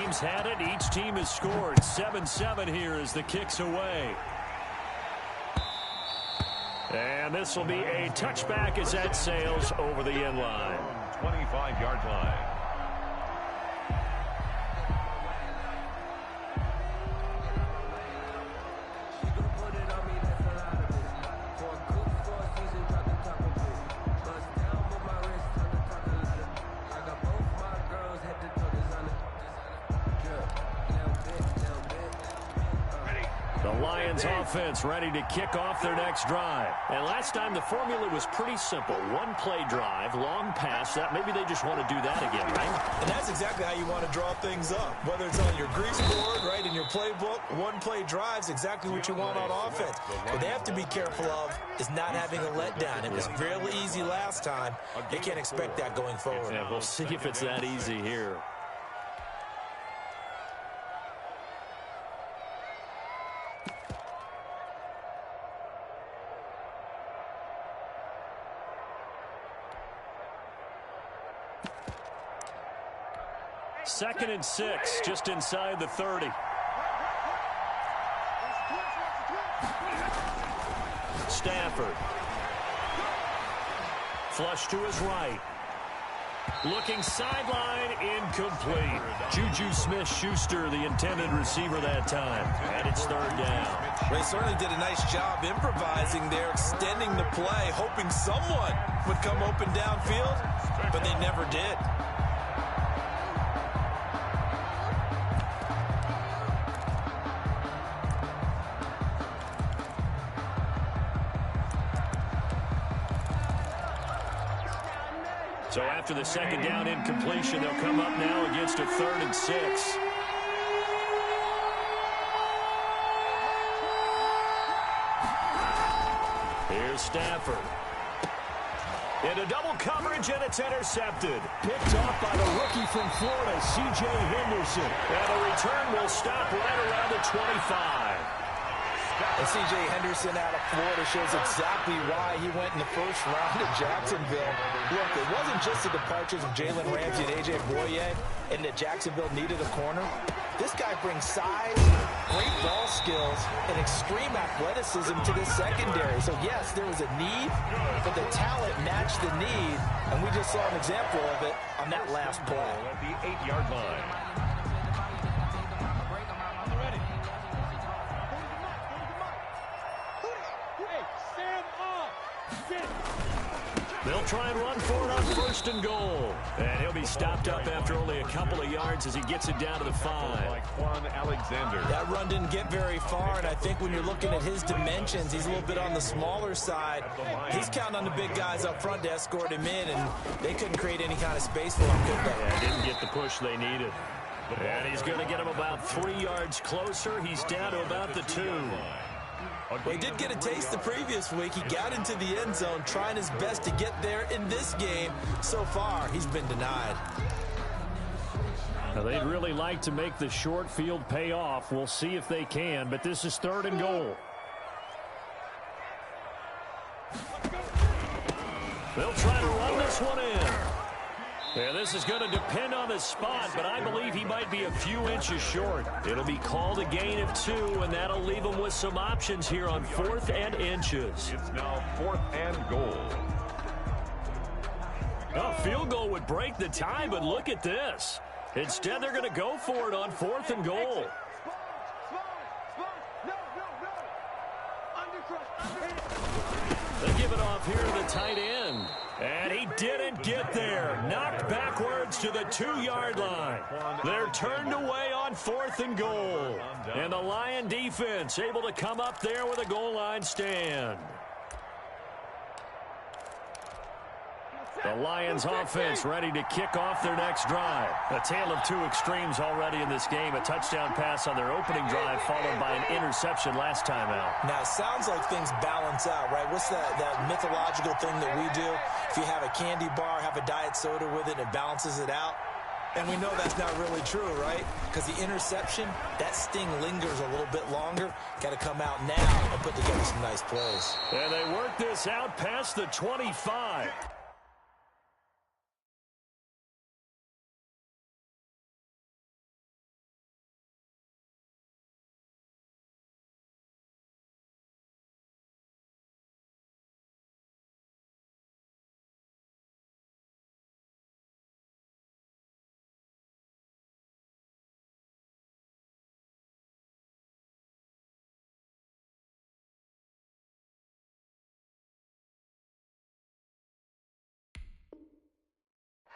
teams had it. Each team has scored. 7-7 here as the kick's away. And this will be a touchback as that sails over the end line. 25-yard line. Offense ready to kick off their next drive. And last time the formula was pretty simple. One play drive, long pass. That maybe they just want to do that again, right? And that's exactly how you want to draw things up. Whether it's on your grease board, right, in your playbook, one play drive's exactly what you want on offense. What they have to be careful of is not having a letdown. It was really easy last time. They can't expect that going forward. Yeah, we'll see if it's that easy here. Second and 6, just inside the 30. Stafford. Flush to his right. Looking sideline, incomplete. Juju Smith-Schuster, the intended receiver that time. And it's third down. They certainly did a nice job improvising there, extending the play, hoping someone would come open downfield, but they never did. So after the second down incompletion, they'll come up now against a 3rd and 6. Here's Stafford. Into double coverage, and it's intercepted. Picked off by the rookie from Florida, C.J. Henderson. And the return will stop right around the 25. And C.J. Henderson out of Florida shows exactly why he went in the first round of Jacksonville. Look, it wasn't just the departures of Jalen Ramsey and A.J. Boye and that Jacksonville needed a corner. This guy brings size, great ball skills, and extreme athleticism to this secondary. So, yes, there was a need, but the talent matched the need, and we just saw an example of it on that last play. At the 8-yard line. They'll try and run for it on 1st and goal. And he'll be stopped up after only a couple of yards as he gets it down to the 5. Like Juan Alexander. That run didn't get very far, and I think when you're looking at his dimensions, he's a little bit on the smaller side. He's counting on the big guys up front to escort him in, and they couldn't create any kind of space for him, could they? Yeah, didn't get the push they needed. And he's going to get him about 3 yards closer. He's down to about the 2. Well, he did get a taste the previous week. He got into the end zone trying his best to get there in this game. So far, he's been denied. Now, they'd really like to make the short field pay off. We'll see if they can, but this is 3rd and goal. They'll try to run this one in. Yeah, this is going to depend on the spot, but I believe he might be a few inches short. It'll be called a gain of 2, and that'll leave him with some options here on 4th and inches. It's now 4th and goal. A field goal would break the tie, but look at this. Instead, they're going to go for it on 4th and goal. They give it off here to the tight end. And he didn't get there. Knocked backwards to the 2-yard line. They're turned away on 4th and goal. And the Lion defense able to come up there with a goal line stand. The Lions offense ready to kick off their next drive. A tale of 2 extremes already in this game. A touchdown pass on their opening drive followed by an interception last time out. Now, it sounds like things balance out, right? What's that mythological thing that we do? If you have a candy bar, have a diet soda with it, it balances it out. And we know that's not really true, right? Because the interception, that sting lingers a little bit longer. Got to come out now and put together some nice plays. And they work this out past the 25.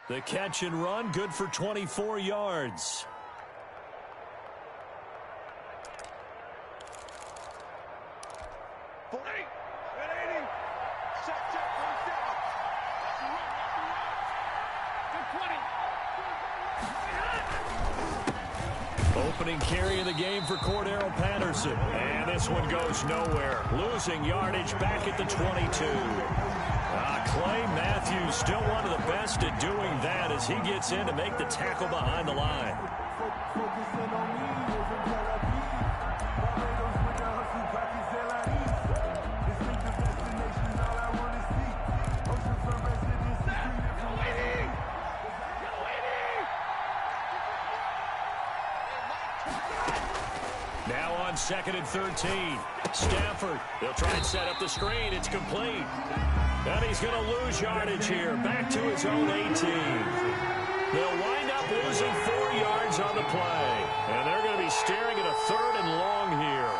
The catch and run, good for 24 yards. Opening carry of the game for Cordero Patterson. And this one goes nowhere. Losing yardage back at the 22. Clay Matthews still one of the best at doing that as he gets in to make the tackle behind the line. Now on 2nd and 13. Stafford, they'll try and set up the screen. It's complete. And he's going to lose yardage here. Back to his own 18. They'll wind up losing 4 yards on the play. And they're going to be staring at a 3rd and long here.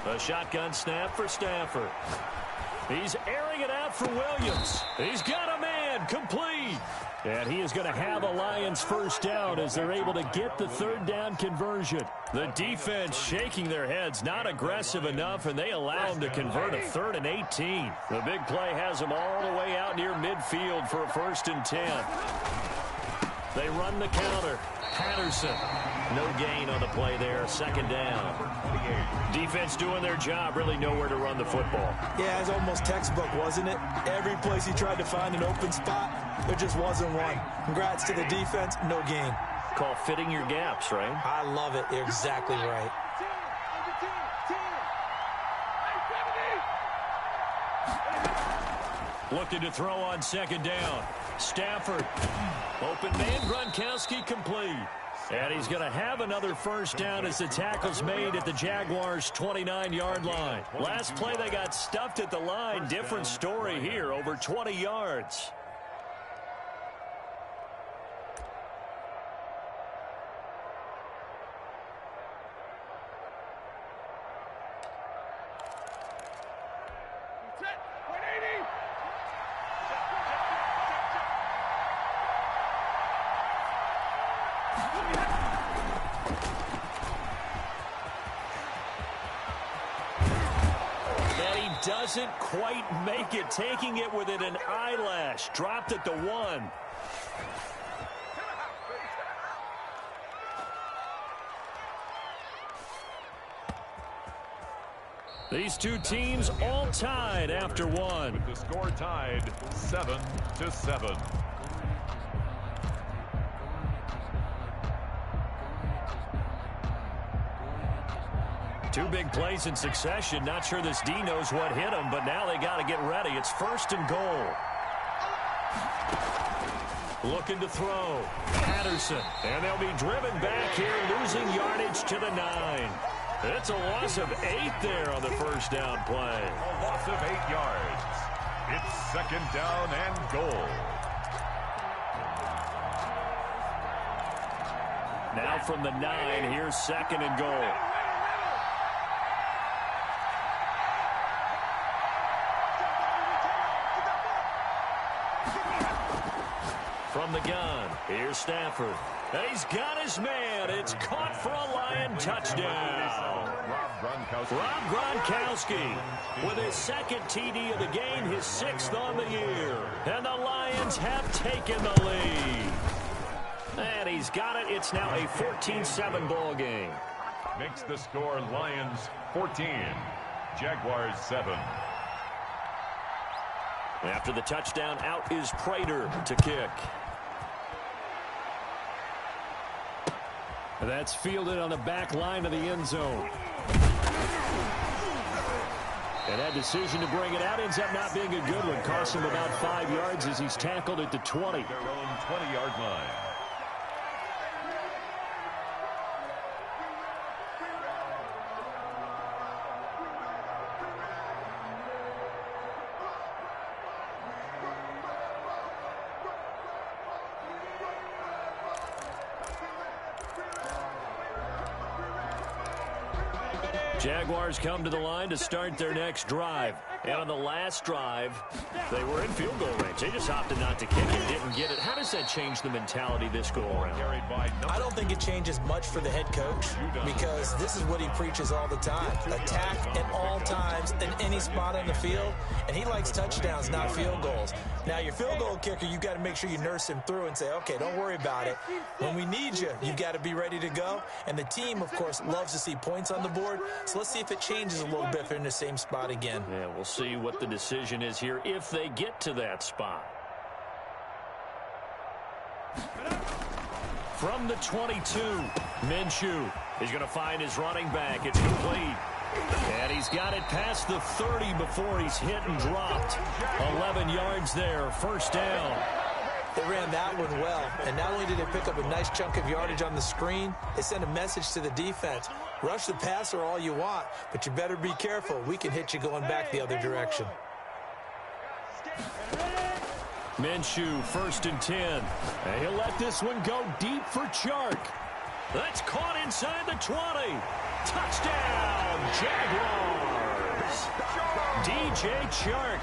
A shotgun snap for Stafford. He's airing it out for Williams. He's got a man, complete. And he is going to have a Lions first down as they're able to get the 3rd down conversion. The defense shaking their heads, not aggressive enough, and they allow them to convert a 3rd and 18. The big play has them all the way out near midfield for a 1st and 10. They run the counter. Patterson. No gain on the play there. 2nd down. Defense doing their job. Really nowhere to run the football. Yeah, it's almost textbook, wasn't it? Every place he tried to find an open spot, there just wasn't one. Congrats to the defense. No gain. Call fitting your gaps, right? I love it. You're exactly right. Looking to throw on 2nd down. Stafford. Open man, Gronkowski complete. And he's going to have another 1st down as the tackle's made at the Jaguars' 29-yard line. Last play they got stuffed at the line. Different story here, over 20 yards. Doesn't quite make it, taking it within an eyelash. Dropped at the 1. These two teams all tied after 1. With the score tied 7-7. Two big plays in succession. Not sure this D knows what hit him, but now they got to get ready. It's 1st and goal. Looking to throw. Patterson. And they'll be driven back here, losing yardage to the 9. It's a loss of 8 there on the 1st down play. A loss of 8 yards. It's 2nd down and goal. Now from the 9, here's 2nd and goal. From the gun, here's Stafford. And he's got his man. It's caught for a Lion touchdown. Rob Gronkowski with his 2nd TD of the game, his 6th on the year. And the Lions have taken the lead. And he's got it. It's now a 14-7 ball game. Makes the score Lions 14, Jaguars 7. After the touchdown, out is Prater to kick. That's fielded on the back line of the end zone. And that decision to bring it out ends up not being a good one. Costs him about 5 yards as he's tackled at the 20. Their own 20-yard line. Jaguars come to the line to start their next drive. And on the last drive, they were in field goal range. They just opted not to kick and didn't get it. How does that change the mentality this go around? I don't think it changes much for the head coach because this is what he preaches all the time. Attack at all times in any spot on the field. And he likes touchdowns, not field goals. Now, your field goal kicker, you've got to make sure you nurse him through and say, okay, don't worry about it. When we need you, you've got to be ready to go. And the team, of course, loves to see points on the board. So let's see if it changes a little bit if they're in the same spot again. Yeah, we'll see what the decision is here if they get to that spot. From the 22, Minshew is going to find his running back. It's complete. And he's got it past the 30 before he's hit and dropped. 11 yards there, first down. They ran that one well, and not only did they pick up a nice chunk of yardage on the screen, they sent a message to the defense. Rush the passer all you want, but you better be careful. We can hit you going back the other direction. Minshew, 1st and 10. And he'll let this one go deep for Chark. That's caught inside the 20. Touchdown, Jaguars. DJ Chark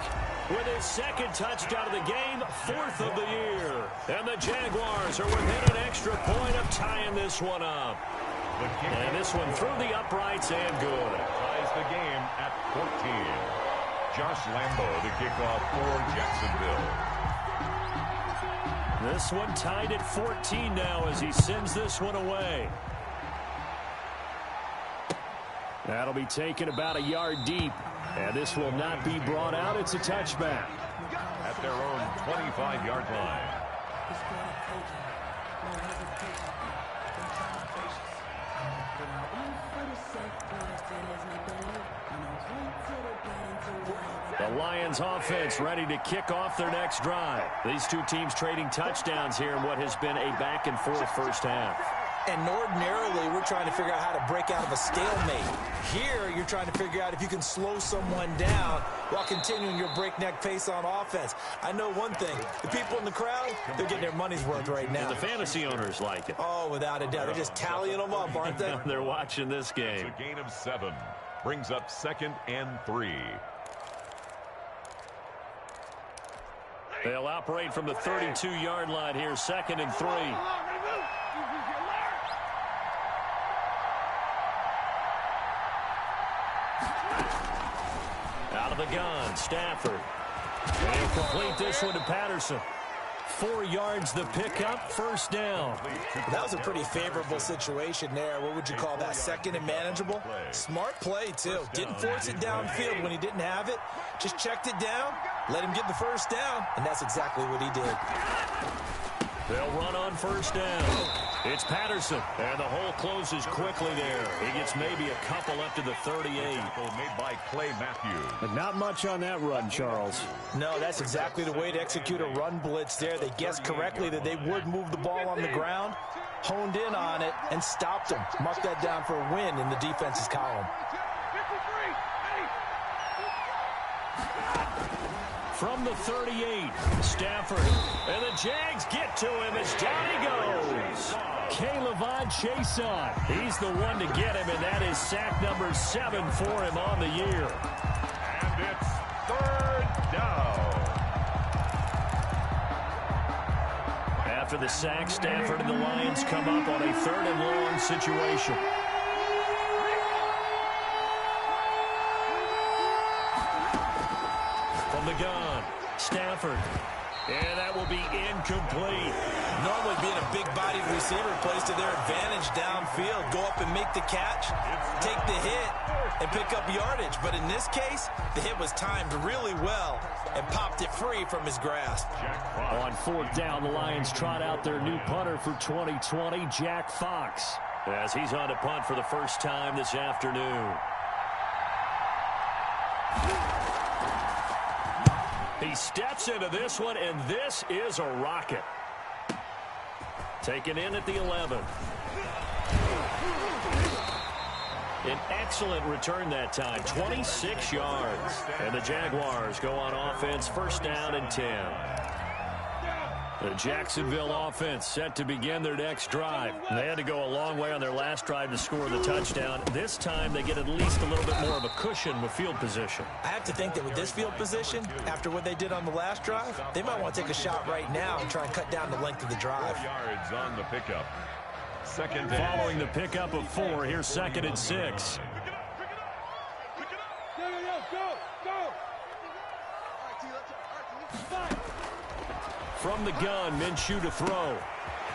with his 2nd touchdown of the game, 4th of the year. And the Jaguars are within an extra point of tying this one up. And this one through the uprights and good. Ties the game at 14. Josh Lambo, the kickoff for Jacksonville. This one tied at 14 now as he sends this one away. That'll be taken about a yard deep. And this will not be brought out. It's a touchback. At their own 25-yard line. The Lions offense ready to kick off their next drive. These two teams trading touchdowns here in what has been a back-and-forth first half. And ordinarily, we're trying to figure out how to break out of a stalemate. Here, you're trying to figure out if you can slow someone down while continuing your breakneck pace on offense. I know one thing. The people in the crowd, they're getting their money's worth right now. And the fantasy owners like it. Oh, without a doubt. They're just tallying them up, aren't they? They're watching this game. It's a gain of 7. Brings up 2nd and 3. They'll operate from the 32-yard line here, 2nd and 3. Out of the gun, Stafford. They'll complete this one to Patterson. 4 yards the pickup, first down. That was a pretty favorable situation there. What would you call that? 2nd and manageable? Smart play, too. Didn't force it downfield when he didn't have it. Just checked it down, let him get the first down, and that's exactly what he did. They'll run on first down. It's Patterson, and the hole closes quickly there. He gets maybe a couple up to the 38. Made by Clay Matthews. But not much on that run, Charles. No, that's exactly the way to execute a run blitz there. They guessed correctly that they would move the ball on the ground, honed in on it, and stopped them. Mark that down for a win in the defense's column. From the 38, Stafford. And the Jags get to him as down he goes. K'Lavon Chaisson. He's the one to get him, and that is sack number 7 for him on the year. And it's 3rd down. After the sack, Stafford and the Lions come up on a 3rd and long situation. From the gun, Stafford. And that will be incomplete. Normally being a big-bodied receiver plays to their advantage downfield. Go up and make the catch, take the hit, and pick up yardage. But in this case, the hit was timed really well and popped it free from his grasp. On 4th down, the Lions trot out their new punter for 2020, Jack Fox, as he's on to punt for the first time this afternoon. He steps into this one, and this is a rocket. Taken in at the 11. An excellent return that time, 26 yards. And the Jaguars go on offense, first down and 10. The Jacksonville offense set to begin their next drive. They had to go a long way on their last drive to score the touchdown. This time they get at least a little bit more of a cushion with field position. I have to think that with this field position, after what they did on the last drive, they might want to take a shot right now and try and cut down the length of the drive. 4 yards on the pickup. Second down. Following the pickup of 4, here's 2nd and 6. From the gun, Minshew to throw.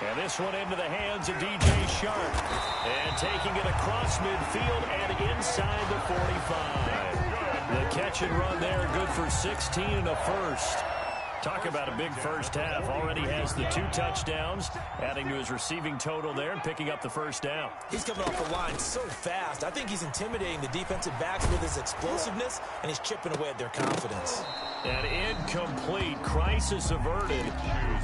And this one into the hands of DJ Shark. And taking it across midfield and inside the 45. The catch and run there, good for 16 and a first. Talk about a big first half. Already has the 2 touchdowns, adding to his receiving total there and picking up the first down. He's coming off the line so fast. I think he's intimidating the defensive backs with his explosiveness, and he's chipping away at their confidence. An incomplete, crisis averted,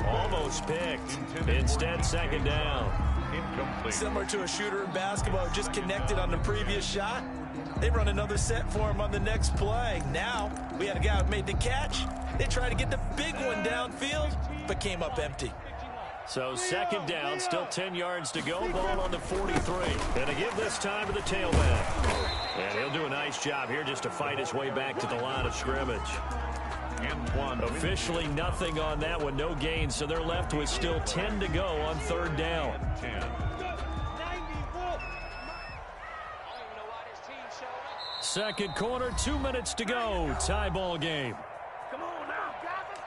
almost picked. Instead, 2nd down. Incomplete. Similar to a shooter in basketball, just connected on the previous shot. They run another set for him on the next play. Now, we had a guy who made the catch. They tried to get the big one downfield, but came up empty. So 2nd down, still 10 yards to go. Ball on the 43. And to give this time to the tailback. And he'll do a nice job here just to fight his way back to the line of scrimmage. Officially nothing on that one, no gain. So they're left with still 10 to go on 3rd down. 10. Second quarter, 2 minutes to go. Tie ball game. Come on now, guys, let's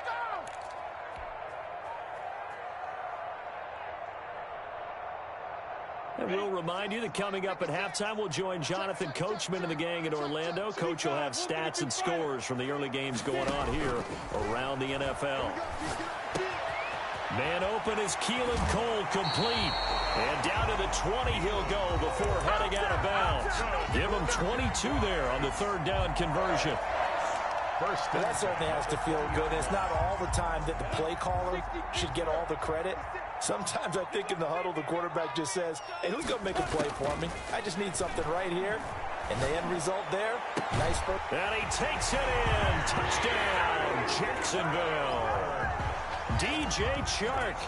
go! And we'll remind you that coming up at halftime, we'll join Jonathan Coachman and the gang in Orlando. Coach will have stats and scores from the early games going on here around the NFL. Man open is Keelan Cole, complete. And down to the 20 he'll go before heading out of bounds. Give him 22 there on the 3rd down conversion. First, that certainly has to feel good. It's not all the time that the play caller should get all the credit. Sometimes I think in the huddle, the quarterback just says, hey, who's going to make a play for me? I just need something right here. And the end result there, nice. And he takes it in. Touchdown, Jacksonville. DJ Chark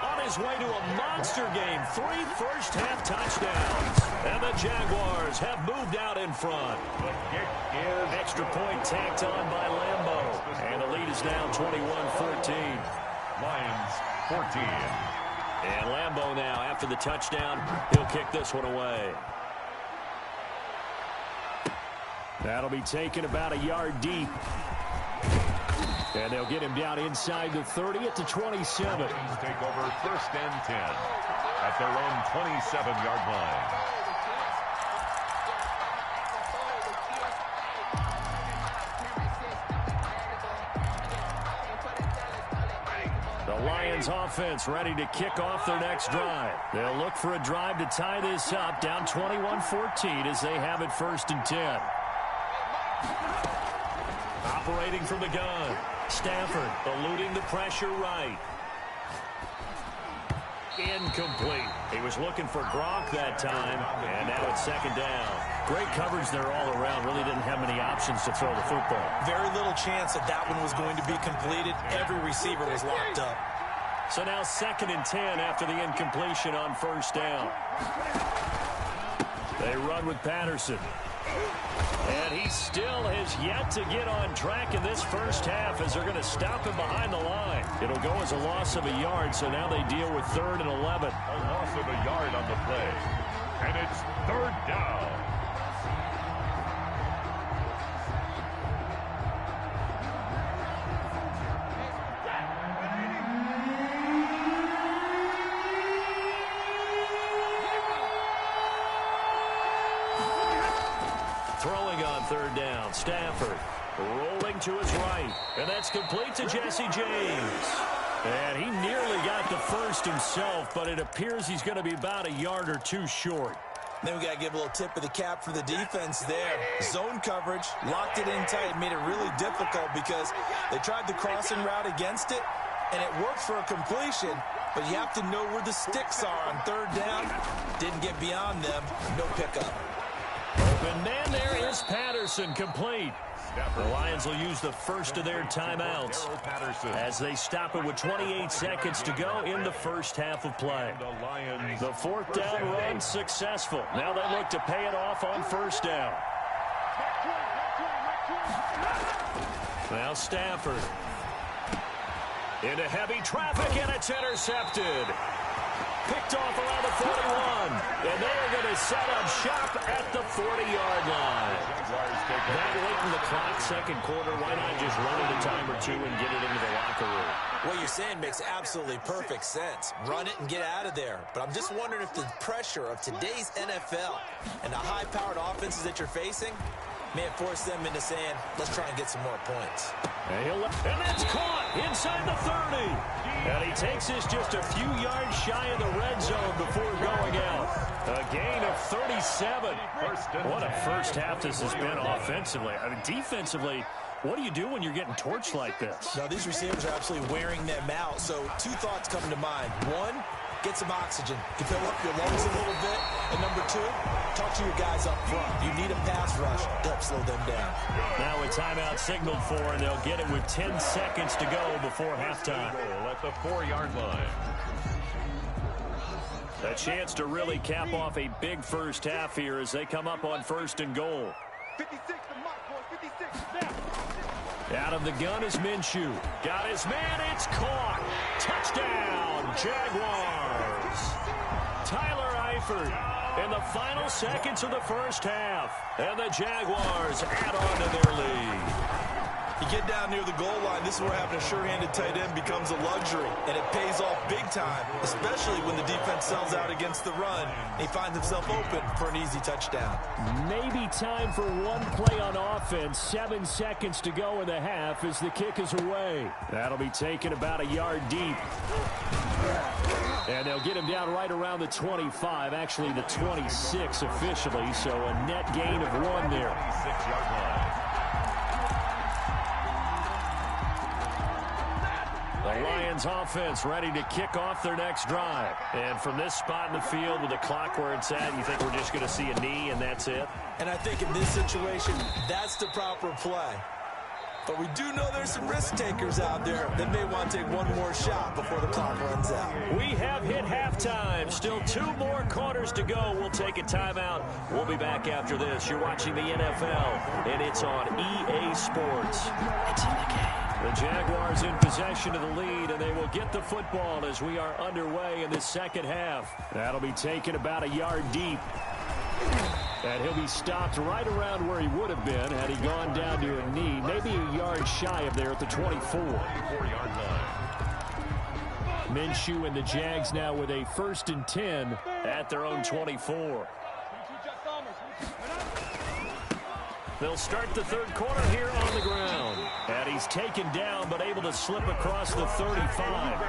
on his way to a monster game. 3 first-half touchdowns. And the Jaguars have moved out in front. Extra point tacked on by Lambeau. And the lead is now 21-14. Lions 14. And Lambeau now, after the touchdown, he'll kick this one away. That'll be taken about a yard deep. And they'll get him down inside the 30 at the 27. Take over 1st and 10 at their own 27-yard line. The Lions offense ready to kick off their next drive. They'll look for a drive to tie this up, down 21-14 as they have it 1st and 10. Operating from the gun. Stafford eluding the pressure right. Incomplete. He was looking for Gronk that time, and now it's 2nd down. Great coverage there all around. Really didn't have many options to throw the football. Very little chance that that one was going to be completed. Every receiver was locked up. So now 2nd and 10 after the incompletion on 1st down. They run with Patterson. And he still has yet to get on track in this first half as they're going to stop him behind the line. It'll go as a loss of a yard, so now they deal with 3rd and 11. A loss of a yard on the play. And it's 3rd down. Throwing on 3rd down, Stafford rolling to his right, and that's complete to Jesse James. And he nearly got the first himself, but it appears he's going to be about a yard or 2 short. Then we got to give a little tip of the cap for the defense there. Zone coverage, locked it in tight, made it really difficult because they tried the crossing route against it, and it worked for a completion, but you have to know where the sticks are on 3rd down. Didn't get beyond them, no pickup. Open man there is Patterson, complete. The Lions will use the first of their timeouts as they stop it with 28 seconds to go in the first half of play. The fourth down run successful. Now they look to pay it off on first down. Now Stafford. Into heavy traffic, and it's intercepted. Picked off around the 41. And they're going to set up shop at the 40-yard line. That late in the clock, second quarter, why not just run it a time or two and get it into the locker room? What you're saying makes absolutely perfect sense. Run it and get out of there. But I'm just wondering if the pressure of today's NFL and the high-powered offenses that you're facing may have forced them into saying, let's try and get some more points. And that's caught inside the 30. And he takes this just a few yards shy of the red zone before going out. A gain of 37. What a first half this has been offensively. I mean, defensively, what do you do when you're getting torched like this? Now, these receivers are absolutely wearing them out. So two thoughts come to mind. One, get some oxygen. You fill up your lungs a little bit. And number two, talk to your guys up front. You need a pass rush to help slow them down. Now a timeout signaled for, and they'll get it with 10 seconds to go before halftime. At the 4-yard line. A chance to really cap off a big first half here as they come up on first and goal. 56, the mark, boys, 56, snap. Out of the gun is Minshew. Got his man, it's caught. Touchdown, Jaguars. Tyler Eifert in the final seconds of the first half. And the Jaguars add on to their lead. You get down near the goal line, this is where having a sure-handed tight end becomes a luxury. And it pays off big time, especially when the defense sells out against the run. And he finds himself open for an easy touchdown. Maybe time for one play on offense. 7 seconds to go in the half as the kick is away. That'll be taken about a yard deep. And they'll get him down right around the 25, actually the 26 officially, so a net gain of 1 there. 6-yard line. The Lions offense ready to kick off their next drive. And from this spot in the field with the clock where it's at, you think we're just going to see a knee and that's it? And I think in this situation, that's the proper play. But we do know there's some risk takers out there that may want to take one more shot before the clock runs out. We have hit halftime. Still 2 more quarters to go. We'll take a timeout. We'll be back after this. You're watching the NFL, and it's on EA Sports. It's in the game. The Jaguars in possession of the lead, and they will get the football as we are underway in the second half. That'll be taken about a yard deep. And he'll be stopped right around where he would have been had he gone down to a knee, maybe a yard shy of there at the 24. 4-yard line. Minshew and the Jags now with a 1st and 10 at their own 24. They'll start the third quarter here on the ground. And he's taken down, but able to slip across the 35.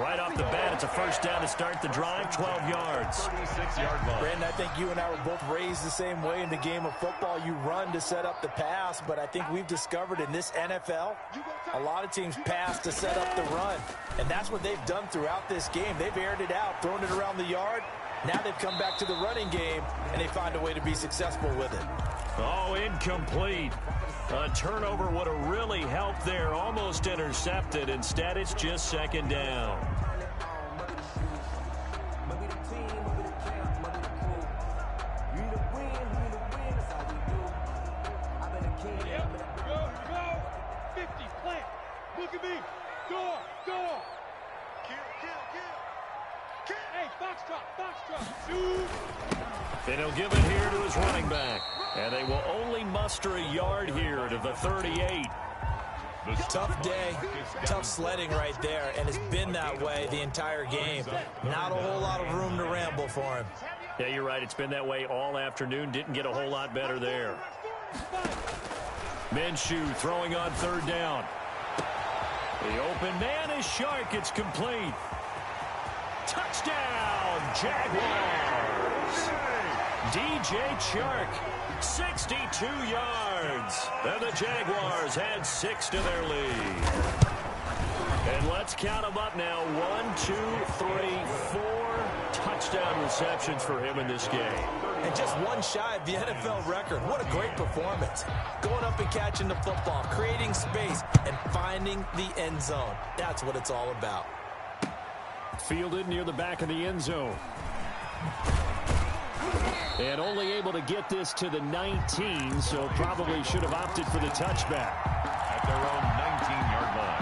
Right off the bat, it's a first down to start the drive, 12 yards. 36-yard line. Brandon, I think you and I were both raised the same way in the game of football. You run to set up the pass, but I think we've discovered in this NFL, a lot of teams pass to set up the run. And that's what they've done throughout this game. They've aired it out, thrown it around the yard. Now they've come back to the running game, and they find a way to be successful with it. Oh, incomplete. A turnover would have really helped there. Almost intercepted. Instead, it's just second down. Look at me. Go. Hey, foxtrot. Shoot. And he'll give it here to his running back. And they will only muster a yard here to the 38. Tough day, tough sledding right there, and it's been that way the entire game. Not a whole lot of room to ramble for him. Yeah, you're right. It's been that way all afternoon. Didn't get a whole lot better there. Minshew throwing on third down. The open man is Shark. It's complete. Touchdown, Jaguars. DJ Chark, 62 yards. And the Jaguars add 6 to their lead. And let's count them up now. 1, 2, 3, 4 touchdown receptions for him in this game. And just one shy of the NFL record. What a great performance. Going up and catching the football, creating space, and finding the end zone. That's what it's all about. Fielded near the back of the end zone. And only able to get this to the 19, so probably should have opted for the touchback. At their own 19-yard line.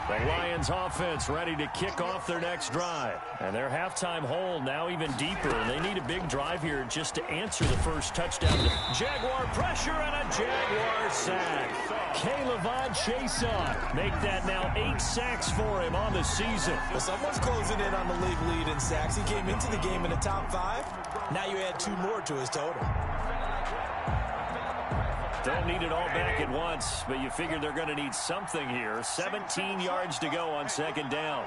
The Lions offense ready to kick off their next drive. And their halftime hole now even deeper. They need a big drive here just to answer the first touchdown. Jaguar pressure and a Jaguar sack. K'Lavon Chaisson make that now 8 sacks for him on the season. Well, someone's closing in on the league lead in sacks. He came into the game in the top 5. Now you add 2 more to his total. Don't need it all back at once, but you figure they're going to need something here. 17 yards to go on second down.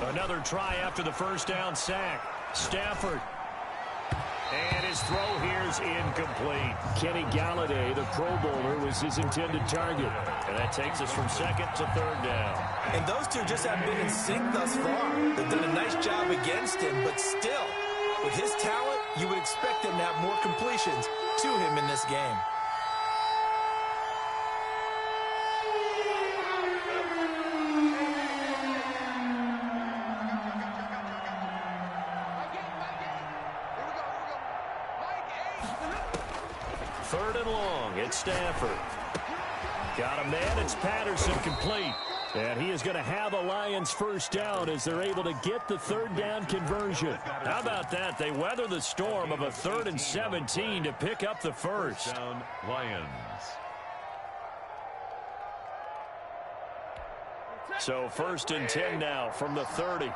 Another try after the first down sack. Stafford. And his throw here is incomplete. Kenny Galladay, the Pro Bowler, was his intended target. And that takes us from second to third down. And those two just haven't been in sync thus far. They've done a nice job against him, but still, with his talent, you would expect them to have more completions to him in this game. Third and long, it's Stafford. Got a man, it's Patterson complete. And he is going to have a Lions first down as they're able to get the third down conversion. How about that? They weather the storm of a 3rd and 17 to pick up the first. Down Lions. So 1st and 10 now from the 30.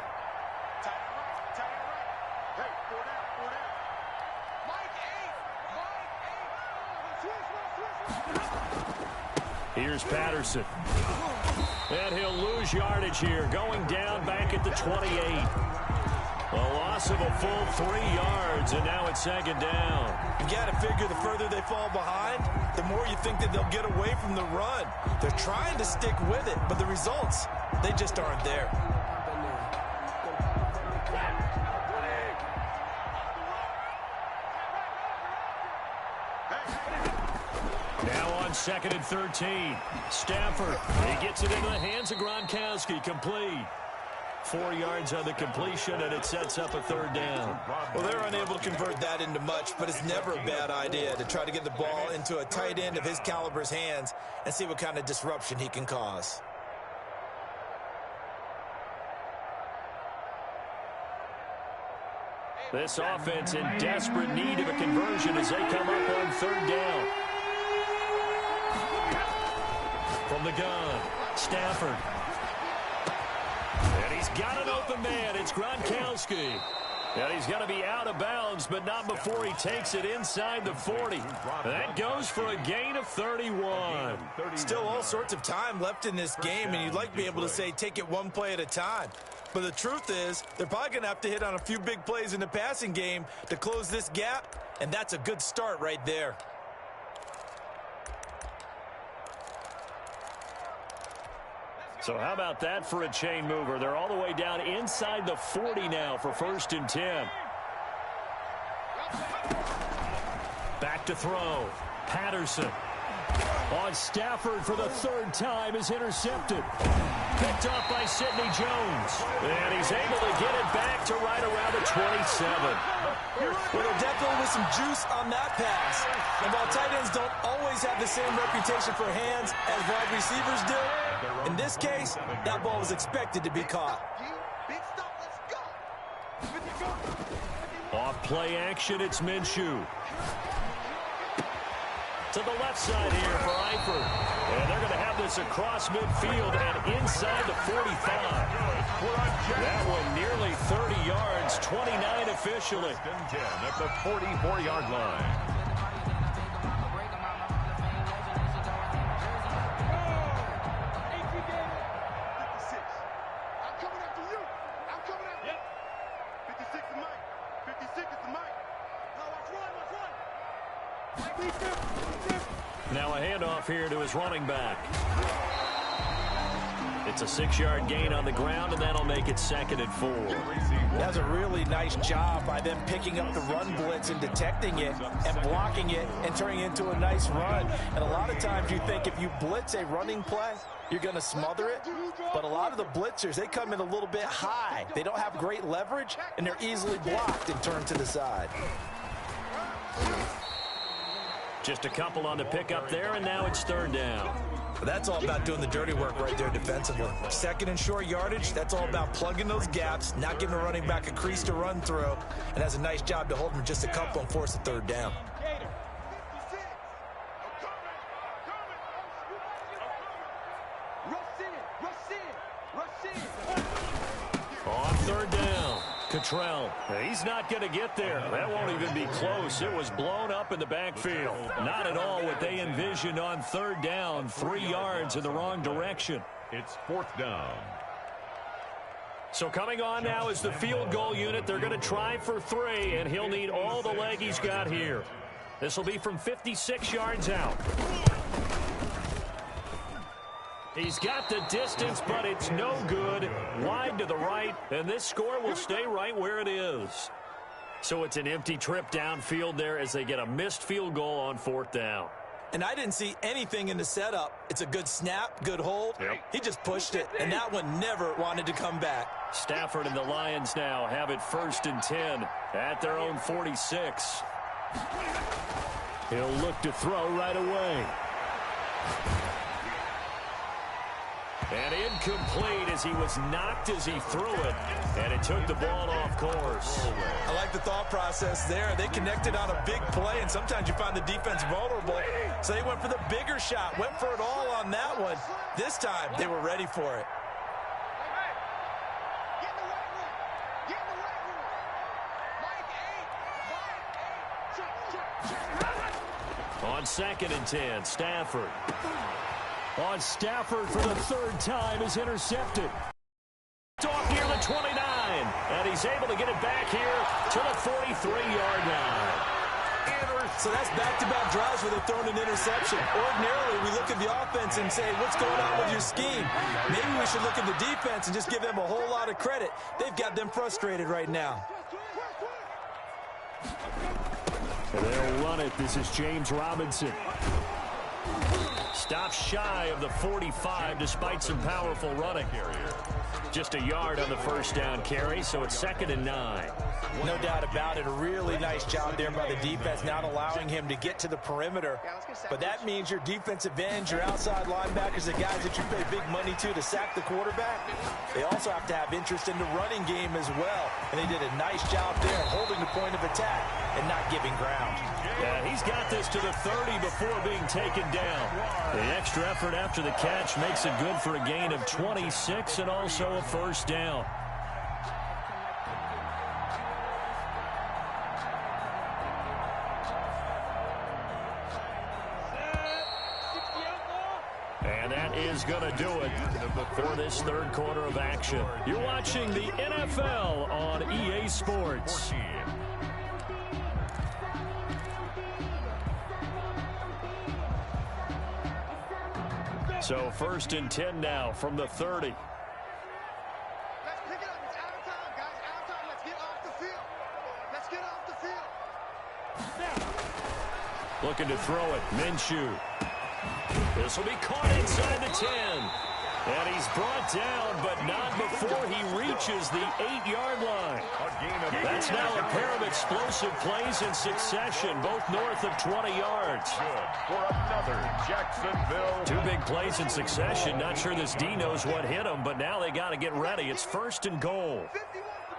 Here's Patterson. And he'll lose yardage here, going down back at the 28. A loss of a full 3 yards, and now it's second down. You got to figure the further they fall behind, the more you think that they'll get away from the run. They're trying to stick with it, but the results, they just aren't there. Now on 2nd and 13. Stafford. He gets it into the hands of Gronkowski. Complete. 4 yards on the completion, and it sets up a third down. Well, they're unable to convert that into much, but it's never a bad idea to try to get the ball into a tight end of his caliber's hands and see what kind of disruption he can cause. This offense in desperate need of a conversion as they come up on third down. From the gun, Stafford. And he's got an open man. It's Gronkowski. And he's going to be out of bounds, but not before he takes it inside the 40. That goes for a gain of 31. Still all sorts of time left in this game, and you'd like to be able to say take it one play at a time. But the truth is, they're probably going to have to hit on a few big plays in the passing game to close this gap, and that's a good start right there. So how about that for a chain mover? They're all the way down inside the 40 now for 1st and 10. Back to throw. Patterson. On Stafford for the 3rd time is intercepted. Picked off by Sidney Jones. And he's able to get it back to right around the 27. Well, there definitely was some juice on that pass. And while tight ends don't always have the same reputation for hands as wide receivers do, in this case, that ball was expected to be caught. Off play action, it's Minshew. To the left side here for Eifert. And they're going to have this across midfield and inside the 45. That one nearly 30 yards, 29 officially. 10 at the 44-yard line. Now a handoff here to his running back. It's a 6-yard gain on the ground, and that'll make it 2nd and 4. That's a really nice job by them picking up the run blitz and detecting it and blocking it and turning it into a nice run. And a lot of times you think if you blitz a running play, you're going to smother it. But a lot of the blitzers, they come in a little bit high. They don't have great leverage, and they're easily blocked and turned to the side. Just a couple on the pickup there, and now it's 3rd down. That's all about doing the dirty work right there defensively. 2nd and short yardage, that's all about plugging those gaps, not giving the running back a crease to run through, and has a nice job to hold him just a couple and force a 3rd down. On 3rd down, Cottrell. He's not going to get there. That won't even be close. It was blown up in the backfield. Not at all what they envisioned on 3rd down. 3 yards in the wrong direction. It's 4th down. So coming on now is the field goal unit. They're going to try for 3, and he'll need all the leg he's got here. This will be from 56 yards out. He's got the distance, but it's no good. Wide to the right, and this score will stay right where it is. So it's an empty trip downfield there as they get a missed field goal on 4th down. And I didn't see anything in the setup. It's a good snap, good hold. Yep. He just pushed it, and that one never wanted to come back. Stafford and the Lions now have it 1st and 10 at their own 46. He'll look to throw right away. And incomplete as he was knocked as he threw it. And it took the ball off course. I like the thought process there. They connected on a big play, and sometimes you find the defense vulnerable. So they went for the bigger shot, went for it all on that one. This time, they were ready for it. On 2nd and 10, Stafford. On Stafford for the 3rd time is intercepted. Off near the 29, and he's able to get it back here to the 43-yard line. So that's back-to-back drives where they've thrown an interception. Ordinarily, we look at the offense and say, what's going on with your scheme? Maybe we should look at the defense and just give them a whole lot of credit. They've got them frustrated right now. And they'll run it. This is James Robinson. Stops shy of the 45 despite some powerful running. Just a yard on the 1st down carry, so it's 2nd and 9. No doubt about it. A really nice job there by the defense, not allowing him to get to the perimeter. But that means your defensive ends, your outside linebackers, the guys that you pay big money to sack the quarterback, they also have to have interest in the running game as well. And they did a nice job there holding the point of attack and not giving ground. Yeah, he's got this to the 30 before being taken down. The extra effort after the catch makes it good for a gain of 26 and also a 1st down. And that is going to do it for this 3rd quarter of action. You're watching the NFL on EA Sports. So 1st and 10 now from the 30. Let's pick it up. It's out of time, guys. Out of time. Let's get off the field. Let's get off the field. Looking to throw it. Minshew. This will be caught inside the 10. And he's brought down, but not before he reaches the 8-yard line. That's now a pair of explosive plays in succession, both north of 20 yards. Good for another Jacksonville. 2 big plays in succession. Not sure this D knows what hit him, but now they got to get ready. It's 1st and goal. 51 to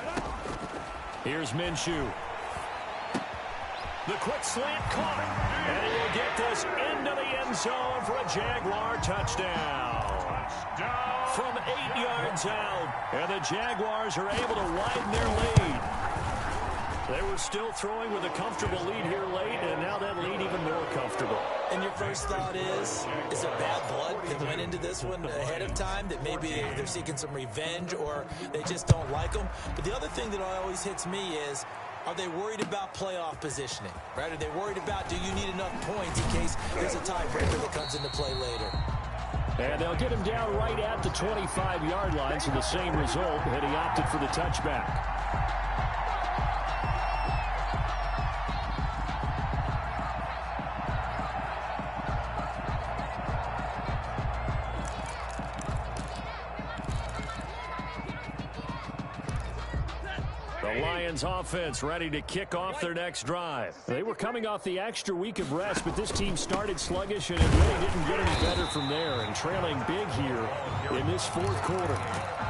Mike. Here's Minshew. The quick slant caught. And he will get this into the end zone for a Jaguar touchdown. From 8 yards out. And the Jaguars are able to widen their lead. They were still throwing with a comfortable lead here late, and now that lead even more comfortable. And your first thought is there bad blood that went into this one ahead of time, that maybe they're seeking some revenge or they just don't like them? But the other thing that always hits me is Are they worried about playoff positioning? Right? Are they worried about, do you need enough points in case there's a tiebreaker that comes into play later? And they'll get him down right at the 25-yard line, so the same result, and he opted for the touchback. The Lions offense ready to kick off their next drive. They were coming off the extra week of rest, but this team started sluggish, and it really didn't get any better from there. And trailing big here in this fourth quarter.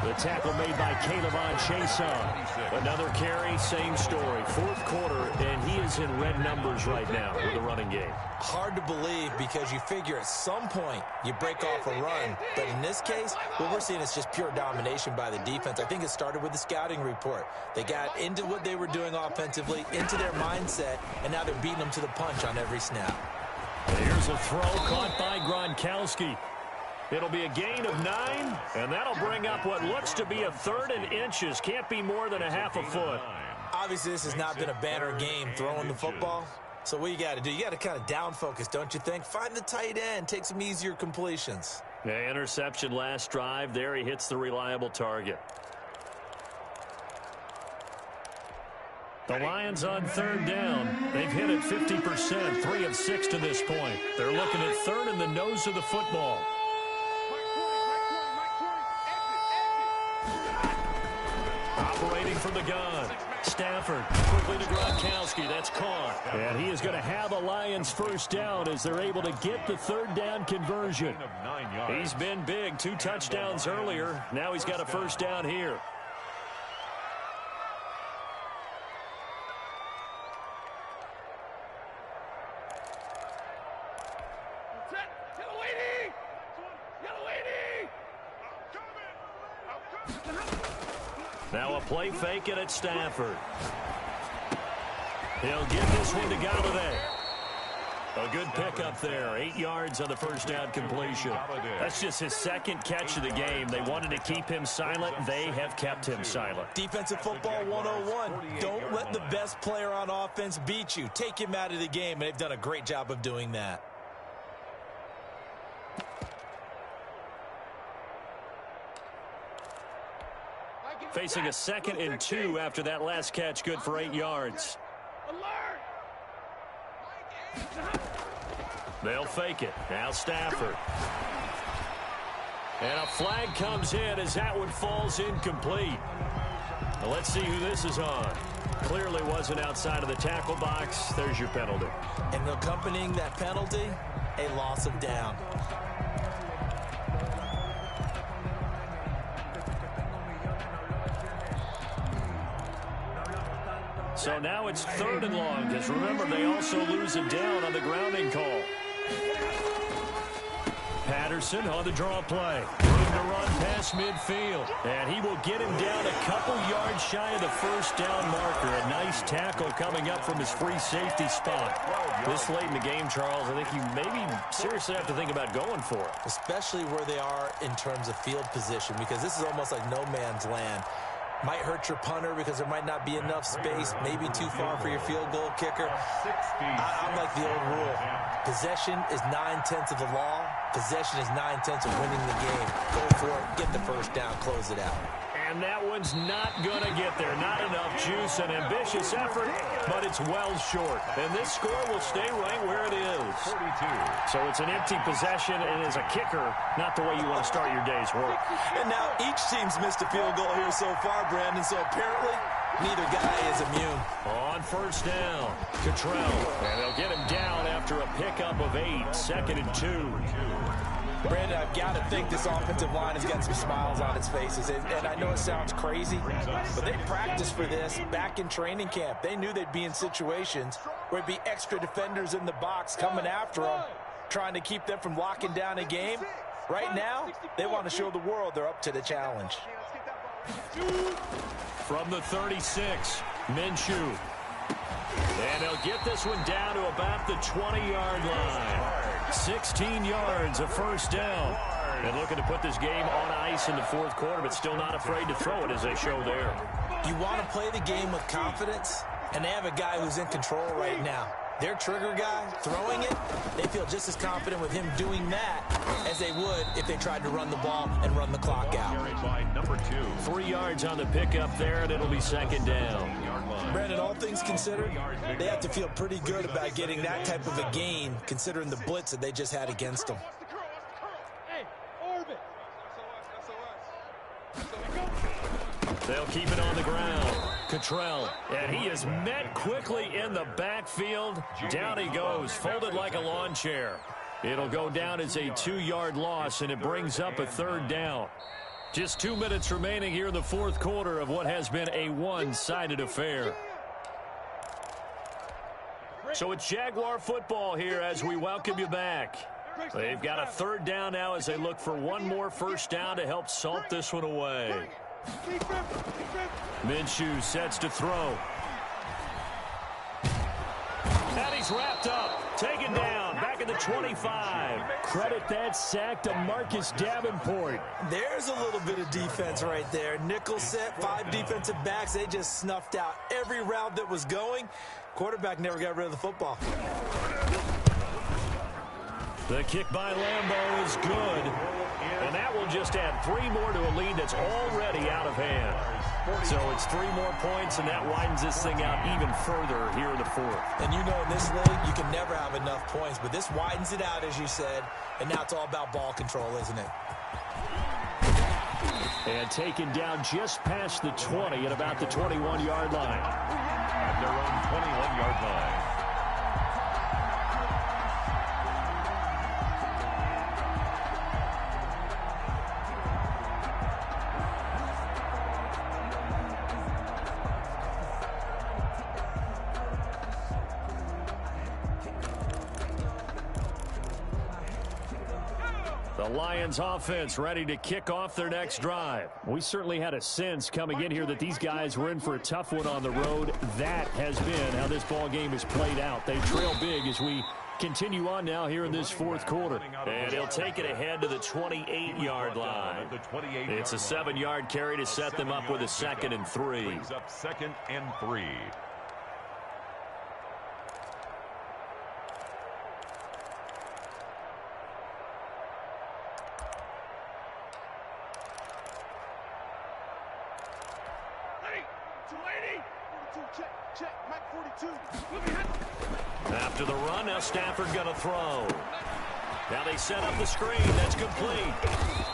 The tackle made by Calebon Chason. Another carry, same story. Fourth quarter, and he is in red numbers right now with the running game. Hard to believe because you figure at some point you break off a run. But in this case, what we're seeing is just pure domination by the defense. I think it started with the scouting report. They got into what they were doing offensively, into their mindset, and now they're beating them to the punch on every snap. Here's a throw caught by Gronkowski. It'll be a gain of 9, and that'll bring up what looks to be a 3rd and inches. Can't be more than a half a foot. Obviously, this has not been a banner game throwing the football. So what you got to do, you got to kind of down focus, don't you think? Find the tight end, take some easier completions. Yeah, interception last drive. There he hits the reliable target. The Lions on 3rd down. They've hit it 50%, 3 of 6 to this point. They're looking at 3rd in the nose of the football. Operating from the gun. Stafford quickly to Gronkowski. That's caught. And he is going to have a Lions first down as they're able to get the 3rd down conversion. He's been big. 2 touchdowns earlier. Now he's got a first down here. Now a play fake and it's Stafford. He'll get this one to Galladay. A good pickup there. 8 yards on the first down completion. That's just his 2nd catch of the game. They wanted to keep him silent. They have kept him silent. Defensive football 101. Don't let the best player on offense beat you. Take him out of the game, and they've done a great job of doing that. Facing a 2nd and 2 after that last catch, good for 8 yards. They'll fake it. Now Stafford. And a flag comes in as that one falls incomplete. Now let's see who this is on. Clearly wasn't outside of the tackle box. There's your penalty. And accompanying that penalty, a loss of down. So now it's 3rd and long, because remember, they also lose a down on the grounding call. Patterson on the draw play. Room to run past midfield. And he will get him down a couple yards shy of the first down marker. A nice tackle coming up from his free safety spot. This late in the game, Charles, I think you maybe seriously have to think about going for it. Especially where they are in terms of field position, because this is almost like no man's land. Might hurt your punter because there might not be enough space, maybe too far for your field goal kicker. I'm like the old rule. Possession is 9/10 of the law. Possession is 9/10 of winning the game. Go for it, get the first down, close it out. And that one's not going to get there. Not enough juice. An ambitious effort, but it's well short. And this score will stay right where it is. 42. So it's an empty possession, and as a kicker, not the way you want to start your day's work. And now each team's missed a field goal here so far, Brandon, so apparently neither guy is immune. On first down, Cottrell. And they'll get him down after a pickup of 8, 2nd and 2. Brandon, I've got to think this offensive line has got some smiles on its faces. And I know it sounds crazy, but they practiced for this back in training camp. They knew they'd be in situations where it'd be extra defenders in the box coming after them, trying to keep them from locking down a game. Right now, they want to show the world they're up to the challenge. From the 36, Minshew. And they'll get this one down to about the 20-yard line. 16 yards, a first down. And looking to put this game on ice in the fourth quarter, but still not afraid to throw it as they show there. You want to play the game with confidence? And they have a guy who's in control right now. Their trigger guy, throwing it, they feel just as confident with him doing that as they would if they tried to run the ball and run the clock out. By number 2. 3 yards on the pickup there, and it'll be second down. Brandon, all things considered, they have to feel pretty good about getting that type of a gain, considering the blitz that they just had against them. They'll keep it on the ground. Cottrell, and he is met quickly in the backfield. Down he goes, folded like a lawn chair. It'll go down as a 2-yard loss, and it brings up a third down. Just 2 minutes remaining here in the fourth quarter of what has been a one-sided affair. So it's Jaguar football here as we welcome you back. They've got a third down now as they look for one more first down to help salt this one away. Minshew sets to throw. And he's wrapped up. Taken down. Back at the 25. Credit that sack to Marcus Davenport. There's a little bit of defense right there. Nickel set, 5 defensive backs. They just snuffed out every route that was going. Quarterback never got rid of the football. The kick by Lambeau is good. And that will just add 3 more to a lead that's already out of hand. So it's 3 more points, and that widens this thing out even further here in the fourth. And you know in this league, you can never have enough points, but this widens it out, as you said, and now it's all about ball control, isn't it? And taken down just past the 20 at about the 21-yard line. At their own 21-yard line. The Lions offense ready to kick off their next drive. We certainly had a sense coming in here that these guys were in for a tough one on the road. That has been how this ball game has played out. They trail big as we continue on now here in this fourth quarter. And he'll take it ahead to the 28-yard line. It's a 7-yard carry to set them up with a 2nd and 3. Brings up 2nd and 3. After the run, now Stafford going to throw. Now they set up the screen. That's complete.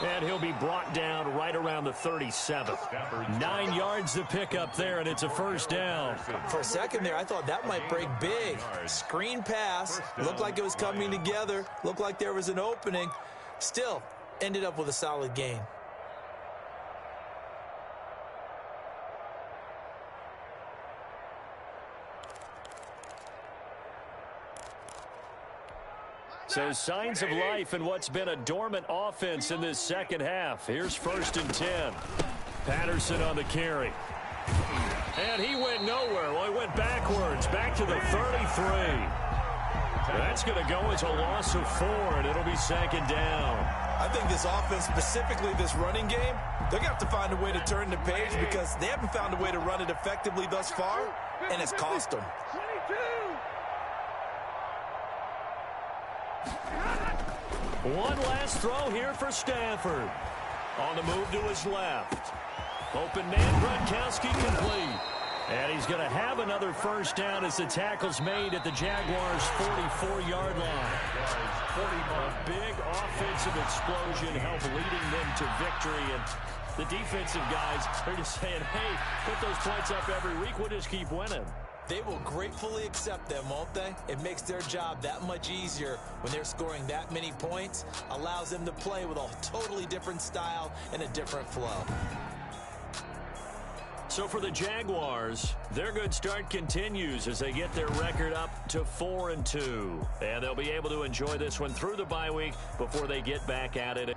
And he'll be brought down right around the 37. 9 yards to pick up there, and it's a first down. For a second there, I thought that might break big. Screen pass. Looked like it was coming together. Looked like there was an opening. Still, ended up with a solid gain. So signs of life in what's been a dormant offense in this second half. Here's 1st and 10. Patterson on the carry. And he went nowhere. Well, he went backwards, back to the 33. That's going to go as a loss of 4, and it'll be 2nd down. I think this offense, specifically this running game, they're going to have to find a way to turn the page because they haven't found a way to run it effectively thus far, and it's cost them. One last throw here for Stafford. On the move to his left. Open man, Gronkowski complete. And he's going to have another first down as the tackle's made at the Jaguars' 44-yard line. A big offensive explosion helped leading them to victory. And the defensive guys are just saying, hey, put those points up every week. We'll just keep winning. They will gratefully accept them, won't they? It makes their job that much easier when they're scoring that many points. Allows them to play with a totally different style and a different flow. So for the Jaguars, their good start continues as they get their record up to 4-2. And they'll be able to enjoy this one through the bye week before they get back at it.